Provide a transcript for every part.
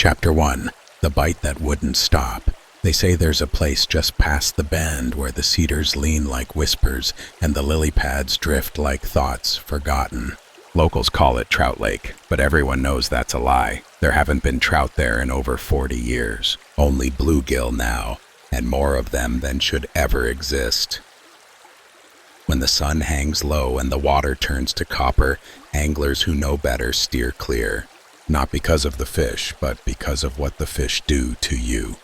Chapter 1. The Bite That Wouldn't Stop. They say there's a place just past the bend where the cedars lean like whispers and the lily pads drift like thoughts forgotten. Locals call it Trout Lake, but everyone knows that's a lie. There haven't been trout there in over 40 years. Only bluegill now, and more of them than should ever exist. When the sun hangs low and the water turns to copper, anglers who know better steer clear. Not because of the fish, but because of what the fish do to you.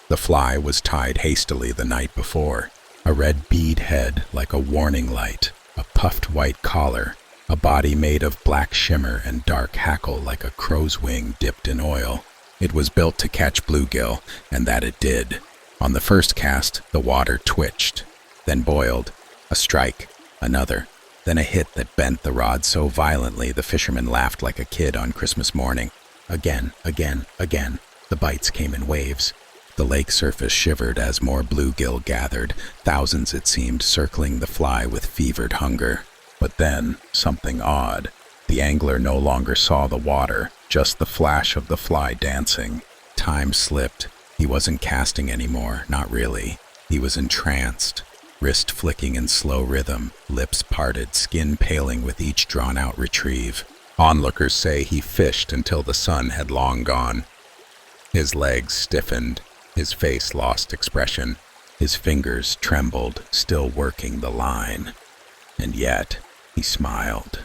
The fly was tied hastily the night before. A red bead head like a warning light, a puffed white collar, a body made of black shimmer and dark hackle like a crow's wing dipped in oil. It was built to catch bluegill, and that it did. On the first cast, the water twitched, then boiled. A strike, another, then a hit that bent the rod so violently the fisherman laughed like a kid on Christmas morning. Again. The bites came in waves. The lake surface shivered as more bluegill gathered, thousands it seemed circling the fly with fevered hunger. But then, something odd. The angler no longer saw the water, just the flash of the fly dancing. Time slipped. He wasn't casting anymore, not really. He was entranced. Wrist flicking in slow rhythm, lips parted, skin paling with each drawn-out retrieve. Onlookers say he fished until the sun had long gone. His legs stiffened, his face lost expression, his fingers trembled, still working the line. And yet, he smiled.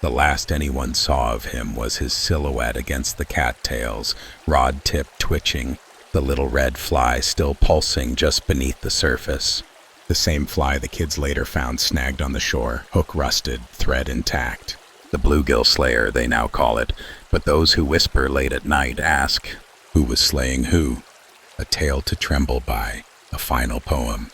The last anyone saw of him was his silhouette against the cattails, rod tip twitching, the little red fly still pulsing just beneath the surface. The same fly the kids later found snagged on the shore, hook rusted, thread intact. The Bluegill Slayer, they now call it, but those who whisper late at night ask, who was slaying who? A tale to tremble by, a final poem.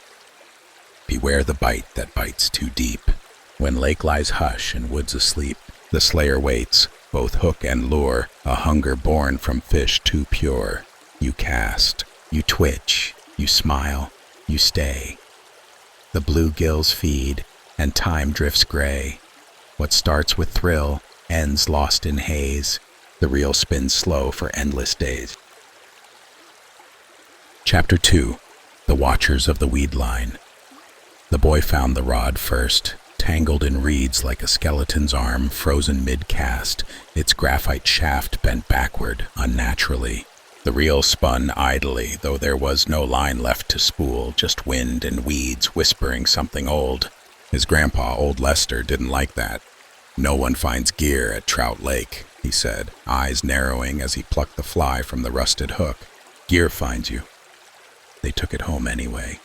Beware the bite that bites too deep. When lake lies hush and woods asleep, the slayer waits, both hook and lure, a hunger born from fish too pure. You cast, you twitch, you smile, you stay. The bluegills feed, and time drifts gray. What starts with thrill, ends lost in haze. The reel spins slow for endless days. Chapter 2. The Watchers of the Weed Line. The boy found the rod first, tangled in reeds like a skeleton's arm frozen mid-cast, its graphite shaft bent backward, unnaturally. The reel spun idly, though there was no line left to spool, just wind and weeds whispering something old. His grandpa, old Lester, didn't like that. No one finds gear at Trout Lake, he said, eyes narrowing as he plucked the fly from the rusted hook. Gear finds you. They took it home anyway.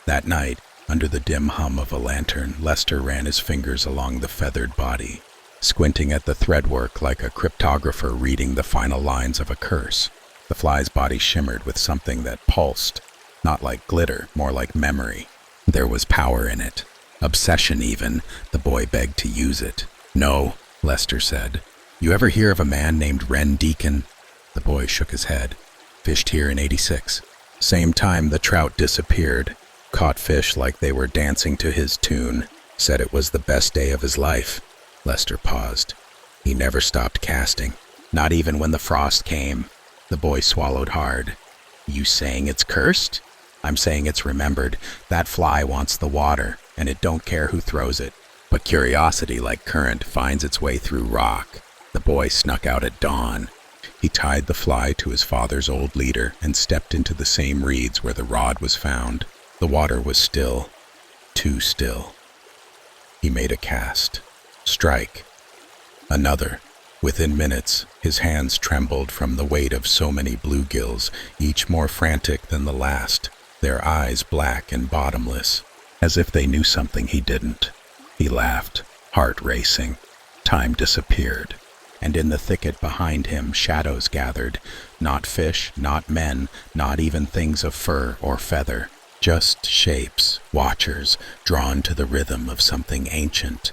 That night, under the dim hum of a lantern, Lester ran his fingers along the feathered body, squinting at the threadwork like a cryptographer reading the final lines of a curse. The fly's body shimmered with something that pulsed, not like glitter, more like memory. There was power in it. Obsession even. The boy begged to use it. No, Lester said. You ever hear of a man named Wren Deacon? The boy shook his head. Fished here in '86. Same time the trout disappeared. Caught fish like they were dancing to his tune. Said it was the best day of his life. Lester paused. He never stopped casting. Not even when the frost came. The boy swallowed hard. You saying it's cursed? I'm saying it's remembered. That fly wants the water, and it don't care who throws it. But curiosity, like current, finds its way through rock. The boy snuck out at dawn. He tied the fly to his father's old leader and stepped into the same reeds where the rod was found. The water was still, too still. He made a cast. Strike. Another. Within minutes, his hands trembled from the weight of so many bluegills, each more frantic than the last, their eyes black and bottomless, as if they knew something he didn't. He laughed, heart racing. Time disappeared, and in the thicket behind him shadows gathered, not fish, not men, not even things of fur or feather, just shapes, watchers, drawn to the rhythm of something ancient.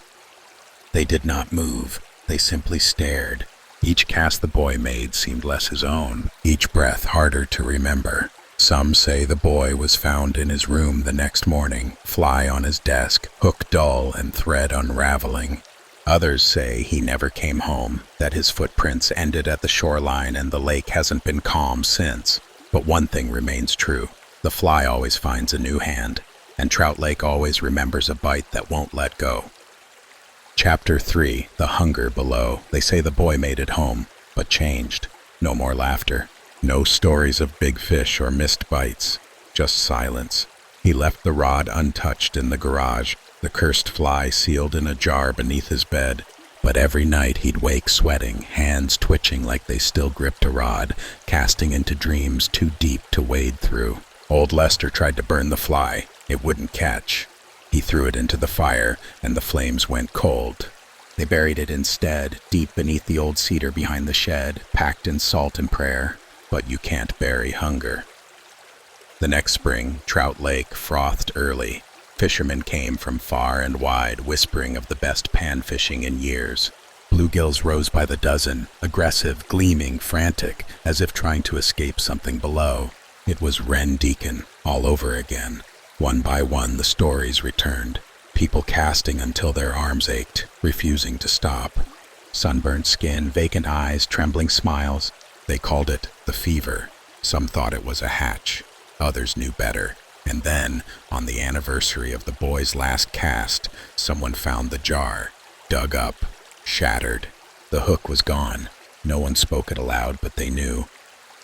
They did not move. They simply stared. Each cast the boy made seemed less his own, each breath harder to remember. Some say the boy was found in his room the next morning, fly on his desk, hook dull and thread unraveling. Others say he never came home, that his footprints ended at the shoreline and the lake hasn't been calm since. But one thing remains true. The fly always finds a new hand, and Trout Lake always remembers a bite that won't let go. Chapter 3, The Hunger Below. They say the boy made it home, but changed. No more laughter. No stories of big fish or missed bites. Just silence. He left the rod untouched in the garage, the cursed fly sealed in a jar beneath his bed. But every night he'd wake sweating, hands twitching like they still gripped a rod, casting into dreams too deep to wade through. Old Lester tried to burn the fly. It wouldn't catch. He threw it into the fire, and the flames went cold. They buried it instead, deep beneath the old cedar behind the shed, packed in salt and prayer. But you can't bury hunger. The next spring, Trout Lake frothed early. Fishermen came from far and wide, whispering of the best pan fishing in years. Bluegills rose by the dozen, aggressive, gleaming, frantic, as if trying to escape something below. It was Wren Deacon all over again. One by one, the stories returned. People casting until their arms ached, refusing to stop. Sunburned skin, vacant eyes, trembling smiles. They called it the fever. Some thought it was a hatch. Others knew better. And then, on the anniversary of the boy's last cast, someone found the jar, dug up, shattered. The hook was gone. No one spoke it aloud, but they knew.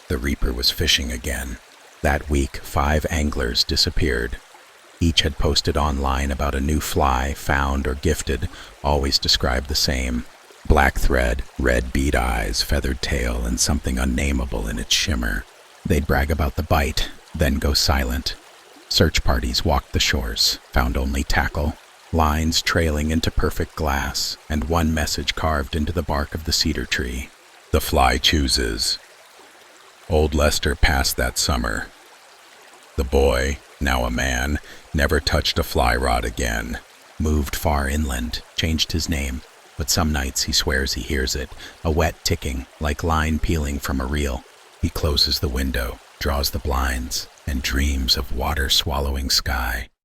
The reaper was fishing again. That week, 5 anglers disappeared. Each had posted online about a new fly, found or gifted, always described the same. Black thread, red bead eyes, feathered tail, and something unnameable in its shimmer. They'd brag about the bite, then go silent. Search parties walked the shores, found only tackle, lines trailing into perfect glass, and one message carved into the bark of the cedar tree. The fly chooses. Old Lester passed that summer. The boy, now a man, never touched a fly rod again. Moved far inland, changed his name, but some nights he swears he hears it, a wet ticking, like line peeling from a reel. He closes the window, draws the blinds, and dreams of water-swallowing sky.